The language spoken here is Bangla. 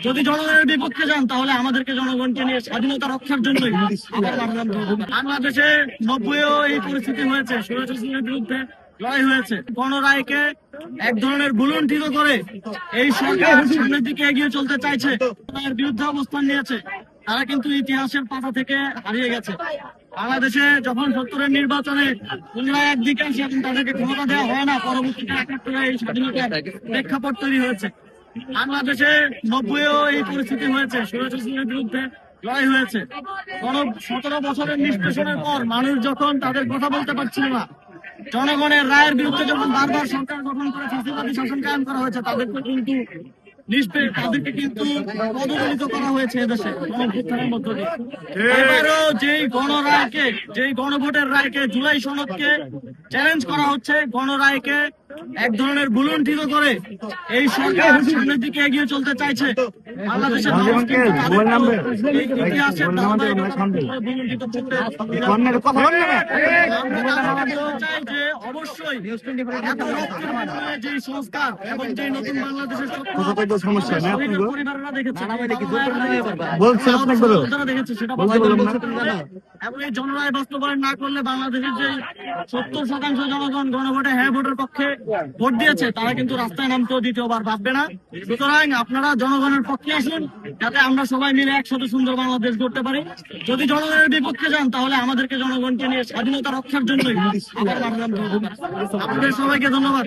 যদি জনগণের বিপক্ষে যান তাহলে আমাদেরকে জনগণকে নিয়ে স্বাধীনতা রক্ষার জন্যই আবার মানলাম। বাংলাদেশে 90-এও এই পরিস্থিতি হয়েছে, স্বৈরশাসনের বিরুদ্ধে লড়াই হয়েছে। গণরায়কে এক ধরনের গুলুণ্ঠিত করে এই সরকার সামনের দিকে এগিয়ে চলতে চাইছে, এর বিরুদ্ধে অবস্থান নিয়েছে। তারা কিন্তু ইতিহাসের পাতা থেকে হারিয়ে গেছে। বাংলাদেশে যখন 70-এর নির্বাচনে পুনরায় একদিকে আসে এবং তাদেরকে ক্ষমতা দেওয়া হয় না, পরবর্তীতে 71-এ এই স্বাধীনতার প্রেক্ষাপট তৈরি হয়েছে। বাংলাদেশে 90-এও এই পরিস্থিতি হয়েছে, স্বৈরশাসনের বিরুদ্ধে লড়াই হয়েছে। 17 বছরের নিষ্পেষণের পর মানুষ যখন তাদের কথা বলতে পারছিল না, জনগণের রায়ের বিরুদ্ধে যখন বারবার সরকার গঠন করে ফ্যাসিবাদী শাসন কায়েম করা হয়েছে, তাদেরকে কিন্তু পদদলিত করা হয়েছে এদেশে গণঅভ্যুত্থানের মধ্য দিয়ে। এবারও যেই গণভোটের রায়কে, জুলাই সনদকে চ্যালেঞ্জ করা হচ্ছে, গণরায়কে এক ধরনের গুলুণ্ঠিত করে এই সরকার সামনের দিকে এগিয়ে চলতে চাইছে। বাংলাদেশের মানুষ কিন্তু ইতিহাসের গুলুণ্ঠিত করতে চাই যে অবশ্যই এত রক্তের মাধ্যমে যে সংস্কার এবং যে নতুন বাংলাদেশের সমস্যা পরিবাররা দেখেছে, দেখেছে সেটা এবং এই জনরায় বাস্তবায়ন না করলে বাংলাদেশের যে 70% জনগণ গণভোটে হ্যাঁ ভোটের পক্ষে ভোট দিয়েছে, তারা কিন্তু রাস্তায় নামতেও দ্বিতীয়বার ভাববে না। সুতরাং আপনারা জনগণের পক্ষে আসুন, যাতে আমরা সবাই মিলে একসাথে সুন্দর বাংলাদেশ গড়তে পারি। যদি জনগণের বিপক্ষে যান তাহলে আমাদেরকে জনগণকে নিয়ে স্বাধীনতা রক্ষার জন্যই আবার মানলাম। আপনাদের সবাইকে ধন্যবাদ।